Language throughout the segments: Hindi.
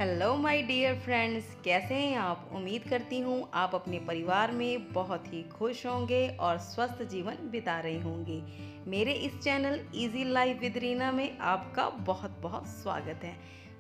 हेलो माय डियर फ्रेंड्स, कैसे हैं आप। उम्मीद करती हूँ आप अपने परिवार में बहुत ही खुश होंगे और स्वस्थ जीवन बिता रहे होंगे। मेरे इस channel easy life with Reena में आपका बहुत बहुत स्वागत है।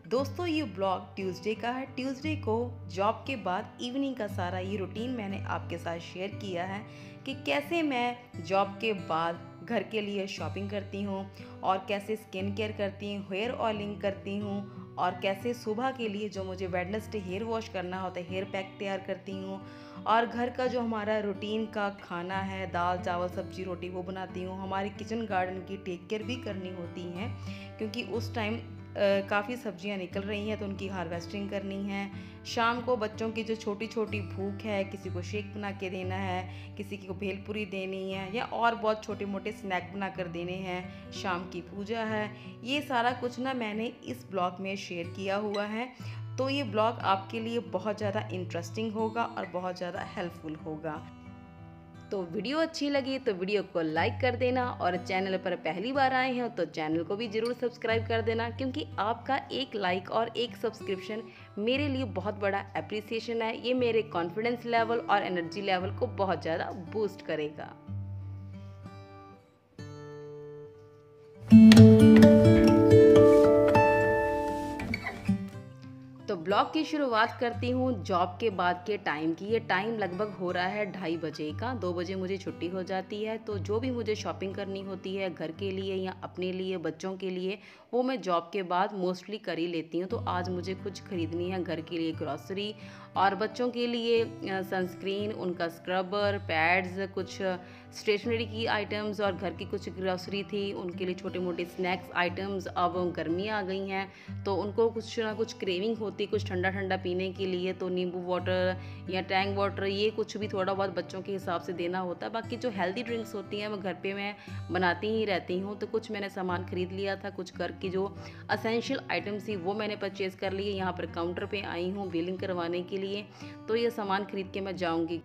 दोस्तों, ये ब्लॉग ट्यूसडे का है। ट्यूसडे को जॉब के बाद इवनिंग का सारा ये रूटीन मैंने आपके साथ शेयर किया है कि कैसे मैं जॉब के बाद घर के लिए शॉपिंग करती हूँ और कैसे स्किन केयर करती हूँ, हेयर ऑयलिंग करती हूँ और कैसे सुबह के लिए जो मुझे वेडनेसडे हेयर वॉश करना होता है, हेयर पैक तैयार करती हूँ। और घर का जो हमारा रूटीन का खाना है, दाल चावल सब्जी रोटी, वो बनाती हूँ। हमारे किचन गार्डन की टेक केयर भी करनी होती है क्योंकि उस टाइम काफ़ी सब्जियां निकल रही हैं तो उनकी हार्वेस्टिंग करनी है। शाम को बच्चों की जो छोटी छोटी भूख है, किसी को शेक बना के देना है, किसी को भेलपूरी देनी है या और बहुत छोटे मोटे स्नैक बना कर देने हैं, शाम की पूजा है। ये सारा कुछ ना मैंने इस ब्लॉग में शेयर किया हुआ है। तो ये ब्लॉग आपके लिए बहुत ज़्यादा इंटरेस्टिंग होगा और बहुत ज़्यादा हेल्पफुल होगा। तो वीडियो अच्छी लगी तो वीडियो को लाइक कर देना और चैनल पर पहली बार आए हैं तो चैनल को भी ज़रूर सब्सक्राइब कर देना, क्योंकि आपका एक लाइक और एक सब्सक्रिप्शन मेरे लिए बहुत बड़ा अप्रिसिएशन है। ये मेरे कॉन्फिडेंस लेवल और एनर्जी लेवल को बहुत ज़्यादा बूस्ट करेगा। तो ब्लॉग की शुरुआत करती हूँ जॉब के बाद के टाइम की। ये टाइम लगभग हो रहा है 2:30 बजे का। 2 बजे मुझे छुट्टी हो जाती है। तो जो भी मुझे शॉपिंग करनी होती है घर के लिए या अपने लिए, बच्चों के लिए, वो मैं जॉब के बाद मोस्टली कर ही लेती हूँ। तो आज मुझे कुछ खरीदनी है घर के लिए, ग्रॉसरी, और बच्चों के लिए सनस्क्रीन, उनका स्क्रबर, पैड्स, कुछ स्टेशनरी की आइटम्स और घर की कुछ ग्रॉसरी थी, उनके लिए छोटे मोटे स्नैक्स आइटम्स। अब गर्मियाँ आ गई हैं तो उनको कुछ ना कुछ क्रेविंग होती, कुछ ठंडा ठंडा पीने के लिए, तो नींबू वाटर या टैंग वाटर, ये कुछ भी थोड़ा बहुत बच्चों के हिसाब से देना होता है। बाकी जो हेल्दी ड्रिंक्स होती हैं वो घर पे मैं बनाती ही रहती हूँ। तो कुछ मैंने सामान खरीद लिया था, कुछ घर की जो असेंशियल आइटम्स थी वो मैंने परचेज़ कर लिए। यहाँ पर काउंटर पे आई हूँ बिलिंग करवाने के लिए, तो ये सामान खरीद के मैं जाऊँगी।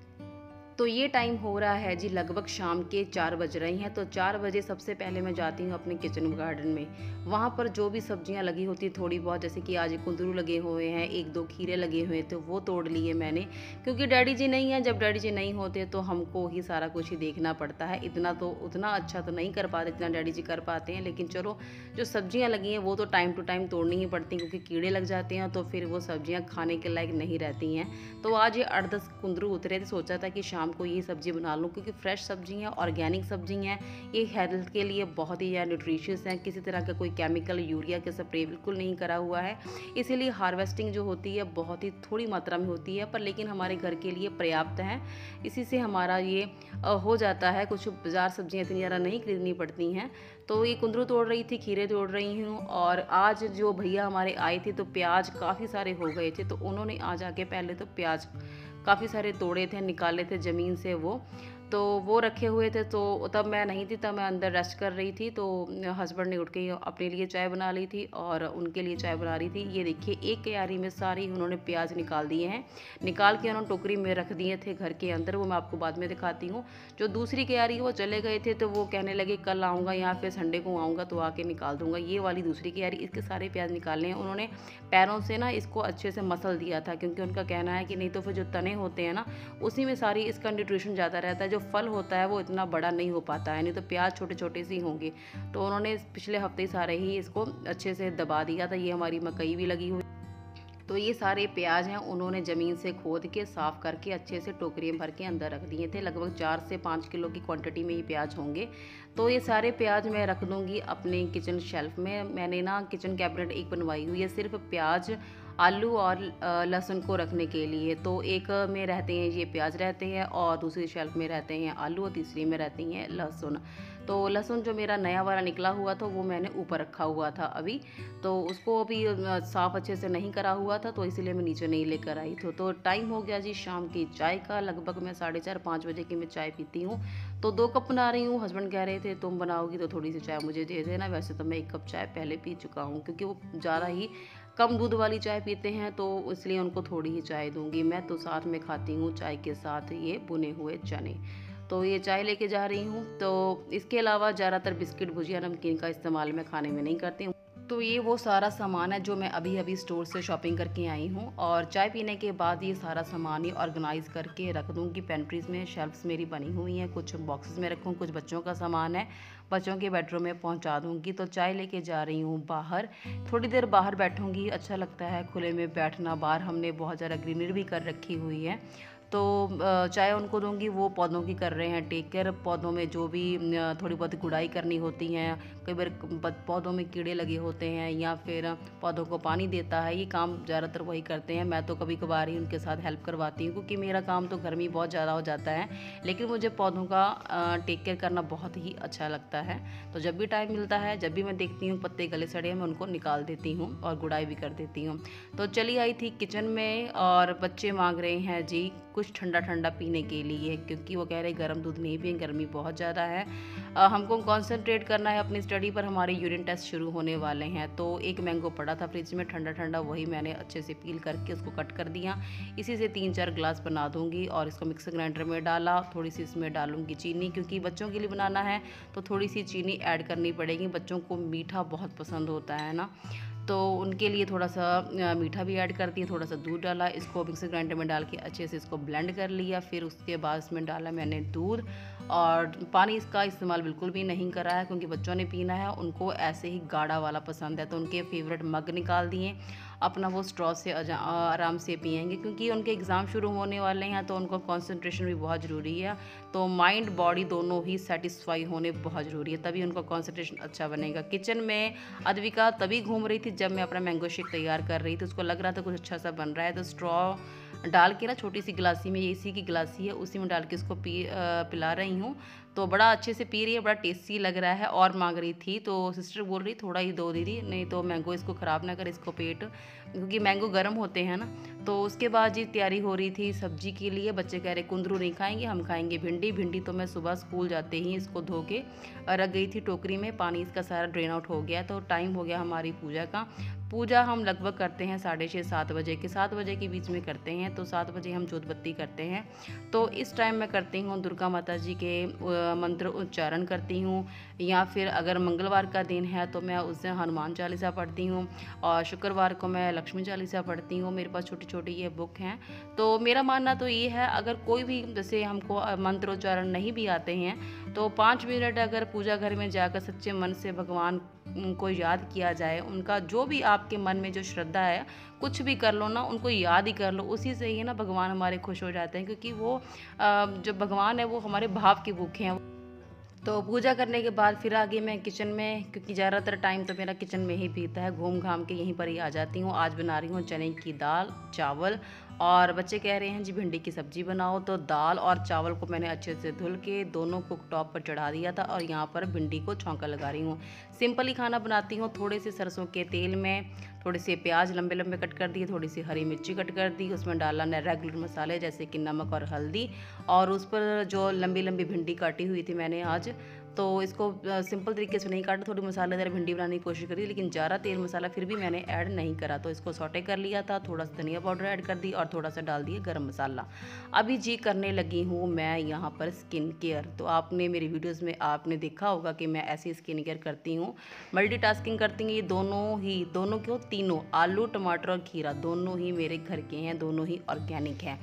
तो ये टाइम हो रहा है जी, लगभग शाम के 4 बज रही हैं। तो 4 बजे सबसे पहले मैं जाती हूँ अपने किचन गार्डन में। वहाँ पर जो भी सब्जियाँ लगी होती थोड़ी बहुत, जैसे कि आज कुंदरू लगे हुए हैं, 1-2 खीरे लगे हुए थे, वो तोड़ लिए मैंने, क्योंकि डैडी जी नहीं हैं। जब डैडी जी नहीं होते तो हमको ही सारा कुछ ही देखना पड़ता है। इतना तो उतना अच्छा तो नहीं कर पाते जितना डैडी जी कर पाते हैं, लेकिन चलो जो सब्जियाँ लगी हैं वो तो टाइम टू टाइम तोड़नी ही पड़ती हैं, क्योंकि कीड़े लग जाते हैं तो फिर वो सब्जियाँ खाने के लायक नहीं रहती हैं। तो आज ये 8-10 कुंदरू उतरे थे, सोचा था कि शाम को ये सब्जी बना लूँ, क्योंकि फ्रेश सब्जी हैं, ऑर्गेनिक सब्जी हैं, ये हेल्थ के लिए बहुत ही न्यूट्रिशियस हैं। किसी तरह का कोई केमिकल, यूरिया के स्प्रे बिल्कुल नहीं करा हुआ है, इसीलिए हार्वेस्टिंग जो होती है बहुत ही थोड़ी मात्रा में होती है, पर लेकिन हमारे घर के लिए पर्याप्त है। इसी से हमारा ये हो जाता है। कुछ बाजार सब्जियाँ इतनी ज़्यादा नहीं खरीदनी पड़ती हैं। तो ये कुंदरू तोड़ रही थी, खीरे तोड़ रही हूँ। और आज जो भैया हमारे आए थे तो प्याज काफ़ी सारे हो गए थे, तो उन्होंने आज आके पहले तो प्याज काफ़ी सारे तोड़े थे, निकाले थे ज़मीन से वो रखे हुए थे। तो तब मैं नहीं थी, तब मैं अंदर रेस्ट कर रही थी। तो हस्बैंड ने उठ के अपने लिए चाय बना ली थी और उनके लिए चाय बना रही थी। ये देखिए, एक क्यारी में सारी उन्होंने प्याज निकाल दिए हैं। निकाल के उन्होंने टोकरी में रख दिए थे घर के अंदर, वो मैं आपको बाद में दिखाती हूँ। जो दूसरी क्यारी वो चले गए थे, तो वो कहने लगे कल आऊँगा या फिर संडे को आऊँगा तो आके निकाल दूँगा। ये वाली दूसरी क्यारी, इसके सारे प्याज निकालने हैं उन्होंने। पैरों से ना इसको अच्छे से मसल दिया था, क्योंकि उनका कहना है कि नहीं तो फिर जो तने होते हैं ना, उसी में सारी इसका न्यूट्रिशन ज़्यादा रहता है। जो फल होता है वो इतना बड़ा नहीं हो पाता है, नहीं तो प्याज छोटे छोटे से ही होंगे। तो उन्होंने पिछले हफ्ते सारे ही इसको अच्छे से दबा दिया था। ये हमारी मकई भी लगी हुई, तो ये सारे प्याज हैं उन्होंने ज़मीन से खोद के साफ़ करके अच्छे से टोकरी में भर के अंदर रख दिए थे। लगभग 4 से 5 किलो की क्वांटिटी में ये प्याज होंगे। तो ये सारे प्याज मैं रख दूँगी अपने किचन शेल्फ में। मैंने ना किचन कैबिनेट एक बनवाई हुई है सिर्फ प्याज, आलू और लहसुन को रखने के लिए। तो एक में रहते हैं ये प्याज रहते हैं, और दूसरी शेल्फ में रहते हैं आलू, और तीसरी में रहती हैं लहसुन। तो लहसुन जो मेरा नया वाला निकला हुआ था वो मैंने ऊपर रखा हुआ था अभी, तो उसको अभी साफ़ अच्छे से नहीं करा हुआ था, तो इसीलिए मैं नीचे नहीं लेकर आई थी। तो टाइम हो गया जी शाम की चाय का। लगभग मैं 4:30-5 बजे की मैं चाय पीती हूँ। तो 2 कप बना रही हूँ। हस्बैंड कह रहे थे तुम बनाओगी तो थोड़ी सी चाय मुझे दे देना। वैसे तो मैं 1 कप चाय पहले पी चुका हूँ, क्योंकि वो ज़्यादा ही कम दूध वाली चाय पीते हैं, तो इसलिए उनको थोड़ी ही चाय दूंगी। मैं तो साथ में खाती हूँ चाय के साथ ये भुने हुए चने। तो ये चाय लेके जा रही हूँ। तो इसके अलावा ज़्यादातर बिस्किट, भुजिया, नमकीन का इस्तेमाल मैं खाने में नहीं करती हूँ। तो ये वो सारा सामान है जो मैं अभी-अभी स्टोर से शॉपिंग करके आई हूँ, और चाय पीने के बाद ये सारा सामान ही ऑर्गेनाइज़ करके रख दूँगी पेंट्रीज़ में। शेल्फ्स मेरी बनी हुई हैं, कुछ बॉक्सेस में रखूँ, कुछ बच्चों का सामान है, बच्चों के बेडरूम में पहुँचा दूँगी। तो चाय लेके जा रही हूँ बाहर, थोड़ी देर बाहर बैठूँगी, अच्छा लगता है खुले में बैठना। बाहर हमने बहुत ज़्यादा ग्रीनरी भी कर रखी हुई है, तो चाय उनको दूँगी, वो पौधों की कर रहे हैं टेक केयर। पौधों में जो भी थोड़ी बहुत गुड़ाई करनी होती हैं, कई बार पौधों में कीड़े लगे होते हैं या फिर पौधों को पानी देता है, ये काम ज़्यादातर वही करते हैं। मैं तो कभी कभार ही उनके साथ हेल्प करवाती हूँ, क्योंकि मेरा काम तो घर में बहुत ज़्यादा हो जाता है, लेकिन मुझे पौधों का टेक केयर करना बहुत ही अच्छा लगता है। तो जब भी टाइम मिलता है, जब भी मैं देखती हूँ पत्ते गले सड़े हैं, मैं उनको निकाल देती हूँ और गुड़ाई भी कर देती हूँ। तो चली आई थी किचन में, और बच्चे मांग रहे हैं जी कुछ ठंडा ठंडा पीने के लिए, क्योंकि वो कह रहे गर्म दूध नहीं पिए, गर्मी बहुत ज़्यादा है। हमको कंसंट्रेट करना है अपनी स्टडी पर, हमारे यूरिन टेस्ट शुरू होने वाले हैं। तो एक मैंगो पड़ा था फ्रिज में ठंडा ठंडा, वही मैंने अच्छे से पील करके उसको कट कर दिया। इसी से 3-4 ग्लास बना दूंगी, और इसको मिक्सर ग्राइंडर में डाला। थोड़ी सी इसमें डालूंगी चीनी, क्योंकि बच्चों के लिए बनाना है तो थोड़ी सी चीनी ऐड करनी पड़ेगी। बच्चों को मीठा बहुत पसंद होता है ना, तो उनके लिए थोड़ा सा मीठा भी ऐड कर दिया, थोड़ा सा दूध डाला, इसको मिक्सर ग्राइंडर में डाल के अच्छे से इसको ब्लेंड कर लिया। फिर उसके बाद इसमें डाला मैंने दूध, और पानी इसका इस्तेमाल बिल्कुल भी नहीं करा है, क्योंकि बच्चों ने पीना है, उनको ऐसे ही गाढ़ा वाला पसंद है। तो उनके फेवरेट मग निकाल दिए, अपना वो स्ट्रॉ से आराम से पियेंगे, क्योंकि उनके एग्ज़ाम शुरू होने वाले हैं, तो उनको कंसंट्रेशन भी बहुत ज़रूरी है। तो माइंड बॉडी दोनों ही सेटिस्फाई होने बहुत ज़रूरी है, तभी उनका कंसंट्रेशन अच्छा बनेगा। किचन में अद्विका तभी घूम रही थी जब मैं अपना मैंगो शेक तैयार कर रही थी, उसको लग रहा था कुछ अच्छा सा बन रहा है, तो स्ट्रॉ डाल के ना छोटी सी गिलासी में, ये इसी की गिलासी है, उसी में डाल के उसको पिला रही हूँ। तो बड़ा अच्छे से पी रही है, बड़ा टेस्टी लग रहा है। और मांग रही थी, तो सिस्टर बोल रही थोड़ा ही दो दीदी, नहीं तो मैंगो इसको ख़राब ना करे, इसको पेट, क्योंकि मैंगो गर्म होते हैं ना। तो उसके बाद जी तैयारी हो रही थी सब्जी के लिए। बच्चे कह रहे कुंदरू नहीं खाएंगे, हम खाएंगे भिंडी। भिंडी तो मैं सुबह स्कूल जाते ही इसको धो के रख गई थी टोकरी में, पानी इसका सारा ड्रेन आउट हो गया। तो टाइम हो गया हमारी पूजा का। पूजा हम लगभग करते हैं 6:30-7 बजे के, 7 बजे के बीच में करते हैं। तो 7 बजे हम जोत बत्ती करते हैं। तो इस टाइम मैं करती हूँ दुर्गा माता जी के मंत्र उच्चारण करती हूँ, या फिर अगर मंगलवार का दिन है तो मैं उस दिन हनुमान चालीसा पढ़ती हूँ, और शुक्रवार को मैं लक्ष्मी चालीसा पढ़ती हूँ। मेरे पास छोटी छोटी ये बुक हैं। तो मेरा मानना तो ये है, अगर कोई भी जैसे हमको मंत्र उच्चारण नहीं भी आते हैं, तो 5 मिनट अगर पूजा घर में जाकर सच्चे मन से भगवान को याद किया जाए, उनका जो भी आपके मन में जो श्रद्धा है, कुछ भी कर लो ना, उनको याद ही कर लो, उसी से ही ना भगवान हमारे खुश हो जाते हैं, क्योंकि वो जो भगवान है वो हमारे भाव के भूखे हैं। तो पूजा करने के बाद फिर आगे मैं किचन में, क्योंकि ज़्यादातर टाइम तो मेरा किचन में ही बीता है, घूम घाम के यहीं पर ही आ जाती हूँ। आज बना रही हूँ चने की दाल चावल, और बच्चे कह रहे हैं जी भिंडी की सब्ज़ी बनाओ। तो दाल और चावल को मैंने अच्छे से धुल के दोनों कुक टॉप पर चढ़ा दिया था, और यहाँ पर भिंडी को छौंका लगा रही हूँ। सिंपल ही खाना बनाती हूँ, थोड़े से सरसों के तेल में थोड़े से प्याज लंबे लंबे कट कर दिए, थोड़ी सी हरी मिर्ची कट कर दी, उसमें डाला न रेगुलर मसाले जैसे कि नमक और हल्दी, और उस पर जो लंबी लंबी भिंडी काटी हुई थी मैंने आज, तो इसको सिंपल तरीके से नहीं काटा, थोड़ी मसालेदार भिंडी बनाने की कोशिश करी, लेकिन ज़्यादा तेल मसाला फिर भी मैंने ऐड नहीं करा। तो इसको सौटे कर लिया था, थोड़ा सा धनिया पाउडर ऐड कर दी, और थोड़ा सा डाल दिया गरम मसाला। अभी जी करने लगी हूँ मैं यहाँ पर स्किन केयर। तो आपने मेरी वीडियोज़ में आपने देखा होगा कि मैं ऐसी स्किन केयर करती हूँ, मल्टीटास्किंग करती हूँ। ये दोनों क्यों, तीनों, आलू टमाटर और खीरा दोनों ही मेरे घर के हैं, दोनों ही ऑर्गेनिक हैं।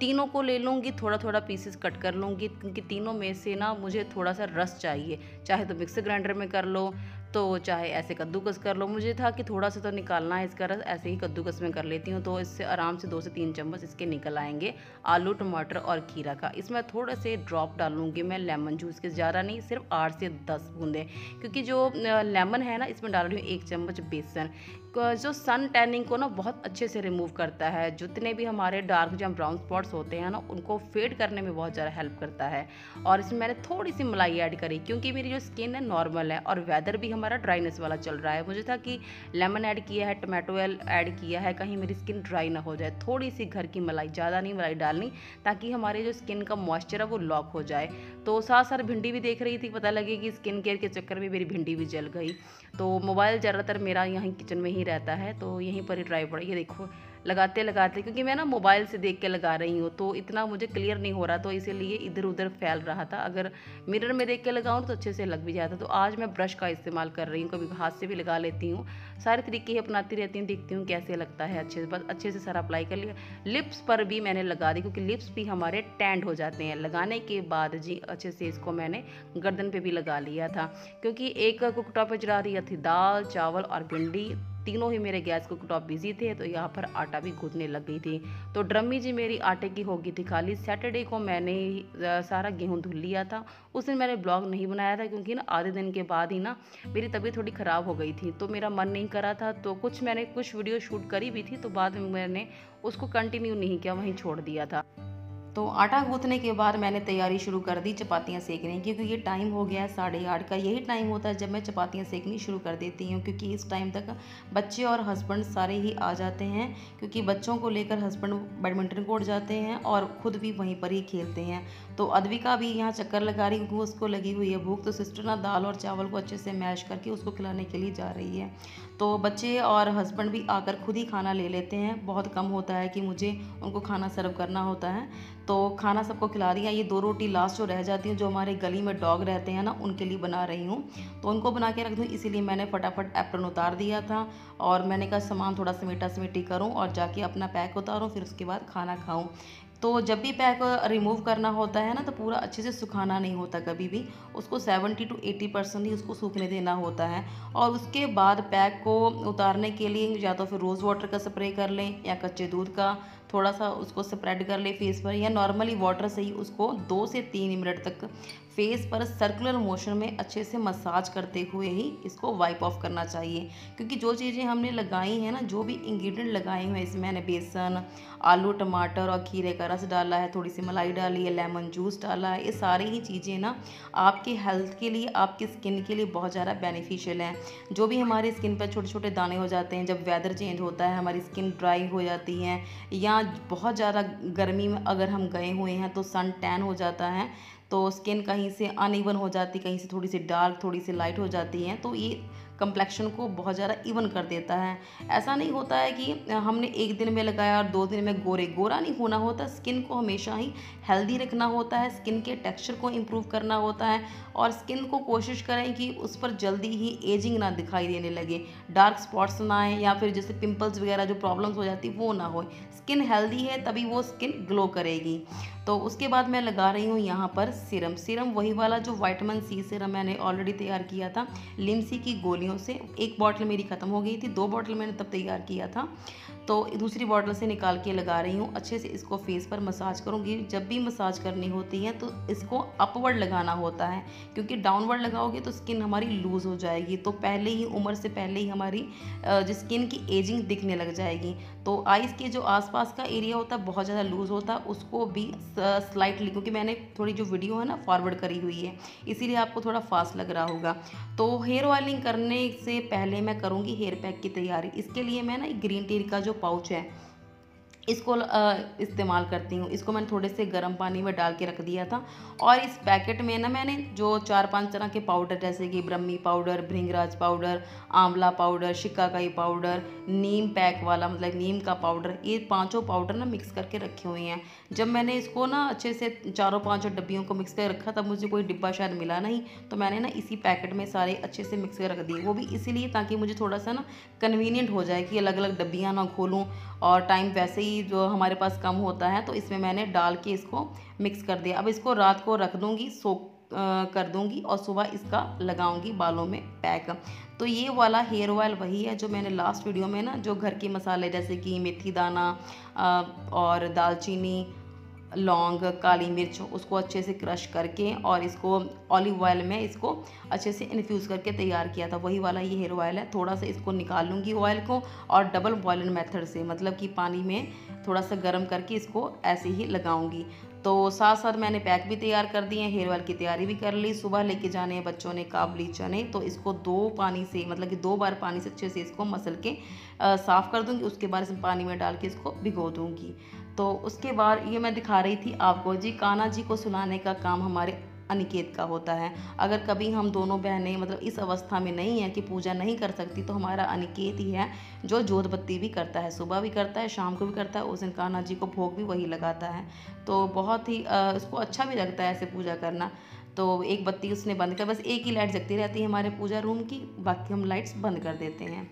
तीनों को ले लूँगी, थोड़ा थोड़ा पीसेस कट कर लूँगी, क्योंकि तीनों में से ना मुझे थोड़ा सा रस चाहिए, चाहे तो मिक्सर ग्राइंडर में कर लो, तो चाहे ऐसे कद्दूकस कर लो। मुझे था कि थोड़ा सा तो निकालना है इसका रस, ऐसे ही कद्दूकस में कर लेती हूँ, तो इससे आराम से 2 से 3 चम्मच इसके निकल आएंगे, आलू टमाटर और खीरा का। इसमें थोड़े से ड्रॉप डालूंगी मैं लेमन जूस के, ज़्यादा नहीं, सिर्फ 8 से 10 बूंदे, क्योंकि जो लेमन है ना, इसमें डाल रही हूँ 1 चम्मच बेसन, जो सन टैनिंग को ना बहुत अच्छे से रिमूव करता है। जितने भी हमारे डार्क या ब्राउन स्पॉट्स होते हैं ना, उनको फेड करने में बहुत ज़्यादा हेल्प करता है। और इसमें मैंने थोड़ी सी मलाई ऐड करी, क्योंकि मेरी जो स्किन है नॉर्मल है, और वेदर भी हमारा ड्राइनेस वाला चल रहा है। मुझे था कि लेमन ऐड किया है, टमाटो ऐड किया है, कहीं मेरी स्किन ड्राई ना हो जाए। थोड़ी सी घर की मलाई, ज़्यादा नहीं मलाई डालनी, ताकि हमारे जो स्किन का मॉइस्चर है वो लॉक हो जाए। तो साथ साथ भिंडी भी देख रही थी, पता लगे कि स्किन केयर के चक्कर में मेरी भिंडी भी जल गई। तो मोबाइल ज़्यादातर मेरा यहीं किचन में ही रहता है, तो यहीं पर ही ड्राई पड़ा। ये देखो लगाते लगाते, क्योंकि मैं ना मोबाइल से देख के लगा रही हूँ तो इतना मुझे क्लियर नहीं हो रहा, तो इसीलिए इधर उधर फैल रहा था। अगर मिरर में देख के लगाऊँ तो अच्छे से लग भी जाता। तो आज मैं ब्रश का इस्तेमाल कर रही हूँ, कभी हाथ से भी लगा लेती हूँ, सारे तरीके ही अपनाती रहती हूँ, देखती हूँ कैसे लगता है। अच्छे से, बस अच्छे से सारा अप्लाई कर लिया। लिप्स पर भी मैंने लगा दी, क्योंकि लिप्स भी हमारे टैंड हो जाते हैं। लगाने के बाद जी अच्छे से इसको मैंने गर्दन पे भी लगा लिया था, क्योंकि एक कुकटॉप पे चढ़ा रही थी दाल चावल और भिंडी, तीनों ही मेरे गैस कुकटॉप बिजी थे, तो यहाँ पर आटा भी गूंथने लग गई थी। तो ड्रमी जी मेरी आटे की हो गई थी खाली। सैटरडे को मैंने सारा गेहूँ धुल लिया था। उस दिन मैंने ब्लॉग नहीं बनाया था, क्योंकि ना आधे दिन के बाद ही ना मेरी तबीयत थोड़ी ख़राब हो गई थी, तो मेरा मन नहीं करा था। तो मैंने कुछ वीडियो शूट करी भी थी, तो बाद में मैंने उसको कंटिन्यू नहीं किया, वहीं छोड़ दिया था। तो आटा गूँथने के बाद मैंने तैयारी शुरू कर दी चपातियाँ सेकने की, क्योंकि ये टाइम हो गया है 8:30 का। यही टाइम होता है जब मैं चपातियाँ सेकनी शुरू कर देती हूँ, क्योंकि इस टाइम तक बच्चे और हस्बैंड सारे ही आ जाते हैं, क्योंकि बच्चों को लेकर हस्बैंड बैडमिंटन कोर्ट जाते हैं और ख़ुद भी वहीं पर ही खेलते हैं। तो अद्विका भी यहाँ चक्कर लगा रही, क्योंकि उसको लगी हुई है भूख। तो सिस्टर ना दाल और चावल को अच्छे से मैश करके उसको खिलाने के लिए जा रही है। तो बच्चे और हस्बैंड भी आकर खुद ही खाना ले लेते हैं। बहुत कम होता है कि मुझे उनको खाना सर्व करना होता है। तो खाना सबको खिला रही है। ये 2 रोटी लास्ट जो रह जाती हैं, जो हमारे गली में डॉग रहते हैं ना, उनके लिए बना रही हूँ। तो उनको बना के रख दूँ, इसीलिए मैंने फटाफट एप्रन उतार दिया था। और मैंने कहा सामान थोड़ा समेटा समेटी करूँ और जाके अपना पैक उतारूँ, फिर उसके बाद खाना खाऊँ। तो जब भी पैक रिमूव करना होता है ना, तो पूरा अच्छे से सुखाना नहीं होता कभी भी। उसको 70 to 80% ही उसको सूखने देना होता है। और उसके बाद पैक को उतारने के लिए या तो फिर रोज़ वाटर का स्प्रे कर लें, या कच्चे दूध का थोड़ा सा उसको स्प्रेड कर ले फेस पर, या नॉर्मली वाटर से ही उसको 2 से 3 मिनट तक फेस पर सर्कुलर मोशन में अच्छे से मसाज करते हुए ही इसको वाइप ऑफ करना चाहिए। क्योंकि जो चीज़ें हमने लगाई हैं ना, जो भी इंग्रेडिएंट लगाए हुए हैं, इसमें मैंने बेसन, आलू, टमाटर और खीरे का रस डाला है, थोड़ी सी मलाई डाली है, लेमन जूस डाला है, ये सारी ही चीज़ें ना आपके हेल्थ के लिए, आपकी स्किन के लिए बहुत ज़्यादा बेनिफिशियल हैं। जो भी हमारी स्किन पर छोटे छोटे दाने हो जाते हैं, जब वेदर चेंज होता है हमारी स्किन ड्राई हो जाती है, या बहुत ज़्यादा गर्मी में अगर हम गए हुए हैं तो सन टैन हो जाता है, तो स्किन कहीं से अनइवन हो जाती, कहीं से थोड़ी सी डार्क थोड़ी सी लाइट हो जाती हैं, तो ये कंप्लेक्शन को बहुत ज़्यादा इवन कर देता है। ऐसा नहीं होता है कि हमने एक दिन में लगाया और 2 दिन में गोरा नहीं होना होता। स्किन को हमेशा ही हेल्दी रखना होता है, स्किन के टेक्सचर को इम्प्रूव करना होता है, और स्किन को कोशिश करें कि उस पर जल्दी ही एजिंग ना दिखाई देने लगे, डार्क स्पॉट्स ना आए, या फिर जैसे पिंपल्स वगैरह जो प्रॉब्लम्स हो जाती वो ना हो। स्किन हेल्दी है तभी वो स्किन ग्लो करेगी। तो उसके बाद मैं लगा रही हूँ यहाँ पर सीरम वही वाला जो विटामिन सी सीरम मैंने ऑलरेडी तैयार किया था लिमसी की गोलियों से। एक बॉटल मेरी ख़त्म हो गई थी, 2 बॉटल मैंने तब तैयार किया था, तो दूसरी बॉटल से निकाल के लगा रही हूँ। अच्छे से इसको फेस पर मसाज करूँगी। जब भी मसाज करनी होती है तो इसको अपवर्ड लगाना होता है, क्योंकि डाउनवर्ड लगाओगे तो स्किन हमारी लूज़ हो जाएगी, तो पहले ही उम्र से पहले ही हमारी जो स्किन की एजिंग दिखने लग जाएगी। तो आइज़ के जो आसपास का एरिया होता है बहुत ज़्यादा लूज़ होता है, उसको भी स्लाइटली, क्योंकि मैंने थोड़ी जो वीडियो है ना फॉरवर्ड करी हुई है, इसीलिए आपको थोड़ा फास्ट लग रहा होगा। तो हेयर ऑयलिंग करने से पहले मैं करूँगी हेयर पैक की तैयारी। इसके लिए मैं ना ग्रीन टी का जो पाउच है इसको इस्तेमाल करती हूँ। इसको मैंने थोड़े से गर्म पानी में डाल के रख दिया था, और इस पैकेट में ना मैंने जो 4-5 तरह के पाउडर, जैसे कि ब्रह्मी पाउडर, भृंगराज पाउडर, आंवला पाउडर, शिकाकाई पाउडर, नीम पैक वाला मतलब नीम का पाउडर, ये 5 पाउडर ना मिक्स करके रखे हुए हैं। जब मैंने इसको ना अच्छे से 4-5 डब्बियों को मिक्स कर रखा, तब मुझे कोई डिब्बा शायद मिला नहीं, तो मैंने ना इसी पैकेट में सारे अच्छे से मिक्स कर रख दिए। वो भी इसीलिए ताकि मुझे थोड़ा सा ना कन्वीनियंट हो जाए कि अलग अलग डब्बियाँ ना खोलूँ, और टाइम वैसे ही जो हमारे पास कम होता है, तो इसमें मैंने डाल के इसको मिक्स कर दिया। अब इसको रात को रख दूँगी, सोक कर दूँगी, और सुबह इसका लगाऊंगी बालों में पैक। तो ये वाला हेयर ऑयल वही है जो मैंने लास्ट वीडियो में ना, जो घर के मसाले जैसे कि मेथी दाना और दालचीनी, लौंग, काली मिर्च, उसको अच्छे से क्रश करके और इसको ऑलिव ऑयल में इसको अच्छे से इन्फ्यूज़ करके तैयार किया था, वही वाला ये हेयर ऑयल है। थोड़ा सा इसको निकाल लूँगी ऑयल को, और डबल बॉयलिंग मेथड से, मतलब कि पानी में थोड़ा सा गर्म करके इसको ऐसे ही लगाऊंगी। तो साथ साथ मैंने पैक भी तैयार कर दिए, हेयर ऑयल की तैयारी भी कर ली। सुबह लेके जाने हैं बच्चों ने काबली चने, तो इसको 2 पानी से, मतलब कि 2 बार पानी से अच्छे से इसको मसल के साफ़ कर दूँगी। उसके बाद इस पानी में डाल के इसको भिगो दूँगी। तो उसके बाद ये मैं दिखा रही थी आपको जी, कान्हा जी को सुलाने का काम हमारे अनिकेत का होता है। अगर कभी हम दोनों बहनें मतलब इस अवस्था में नहीं है कि पूजा नहीं कर सकती, तो हमारा अनिकेत ही है जो जोत बत्ती भी करता है, सुबह भी करता है, शाम को भी करता है। उस दिन कान्हा जी को भोग भी वही लगाता है। तो बहुत ही उसको अच्छा भी लगता है ऐसे पूजा करना। तो एक बत्ती उसने बंद कर, बस एक ही लाइट जगती रहती है हमारे पूजा रूम की, बाकी हम लाइट्स बंद कर देते हैं।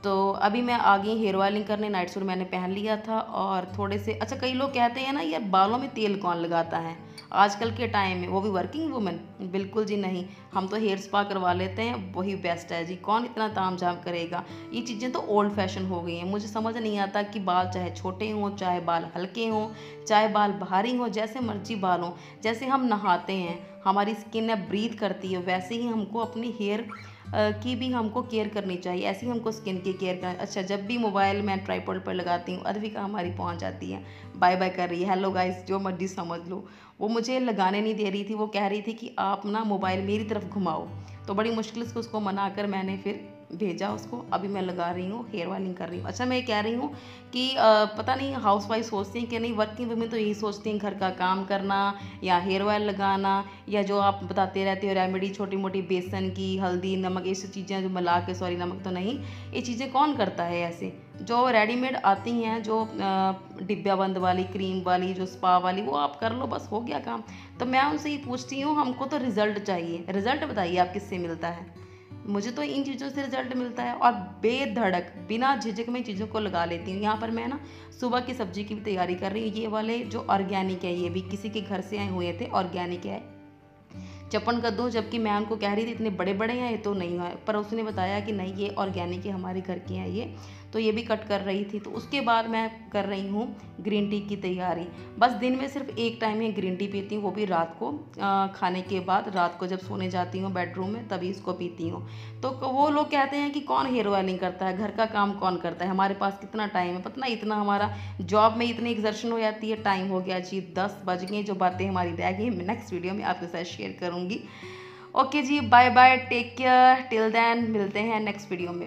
तो अभी मैं आ गई हेयर ऑयलिंग करने। नाइट सूट मैंने पहन लिया था और थोड़े से, अच्छा कई लोग कहते हैं ना यार बालों में तेल कौन लगाता है आजकल के टाइम में, वो भी वर्किंग वुमेन। बिल्कुल जी नहीं, हम तो हेयर स्पा करवा लेते हैं, वही बेस्ट है जी। कौन इतना ताम झाम करेगा, ये चीज़ें तो ओल्ड फैशन हो गई हैं। मुझे समझ नहीं आता कि बाल चाहे छोटे हों, चाहे बाल हल्के हों, चाहे बाल भारी हों, जैसे मर्जी बाल हों। जैसे हम नहाते हैं, हमारी स्किन है ब्रीथ करती है, वैसे ही हमको अपनी हेयर की भी हमको केयर करनी चाहिए। ऐसे ही हमको स्किन की केयर करना। अच्छा, जब भी मोबाइल मैं ट्राइपॉड पर लगाती हूँ, अद्विका हमारी पहुँच जाती है, बाय बाय कर रही है, हेलो गाइस, जो मर्जी समझ लो। वो मुझे लगाने नहीं दे रही थी, वो कह रही थी कि आप ना मोबाइल मेरी तरफ घुमाओ। तो बड़ी मुश्किल से उसको मना कर मैंने फिर भेजा उसको। अभी मैं लगा रही हूँ, हेयर ऑयलिंग कर रही हूँ। अच्छा, मैं ये कह रही हूँ कि पता नहीं हाउस वाइफ सोचती हैं कि नहीं, वर्किंग वुमेन तो यही सोचती हैं घर का काम करना या हेयर ऑयल लगाना, या जो आप बताते रहते हो रेमेडी छोटी मोटी, बेसन की, हल्दी, नमक, ये सब चीज़ें जो मिला के, सॉरी नमक तो नहीं, ये चीज़ें कौन करता है ऐसे। जो रेडीमेड आती हैं, जो डिब्बा बंद वाली, क्रीम वाली, जो स्पा वाली, वो आप कर लो, बस हो गया काम। तो मैं उनसे ये पूछती हूँ, हमको तो रिजल्ट चाहिए। रिजल्ट बताइए आप किससे मिलता है? मुझे तो इन चीज़ों से रिजल्ट मिलता है और बेधड़क बिना झिझक में चीज़ों को लगा लेती हूँ। यहाँ पर मैं ना सुबह की सब्जी की भी तैयारी कर रही हूँ। ये वाले जो ऑर्गेनिक है, ये भी किसी के घर से आए हुए थे, ऑर्गेनिक है, चपन कद्दू। जबकि मैं उनको कह रही थी इतने बड़े बड़े हैं, ये तो नहीं है, पर उसने बताया कि नहीं ये ऑर्गेनिक है, हमारे घर के हैं ये। तो ये भी कट कर रही थी। तो उसके बाद मैं कर रही हूँ ग्रीन टी की तैयारी। बस दिन में सिर्फ एक टाइम ही ग्रीन टी पीती हूँ, वो भी रात को खाने के बाद, रात को जब सोने जाती हूँ बेडरूम में, तभी इसको पीती हूँ। तो वो लोग कहते हैं कि कौन हेयर ऑयलिंग करता है, घर का काम कौन करता है, हमारे पास कितना टाइम है, पता ना इतना हमारा जॉब में इतनी एग्जर्शन हो जाती है। टाइम हो गया जी 10 बज गए, जो बातें हमारी रह गई मैं नेक्स्ट वीडियो में आपके साथ शेयर करूँगी। Okay ji, bye bye, take care, till then मिलते हैं नेक्स्ट वीडियो में।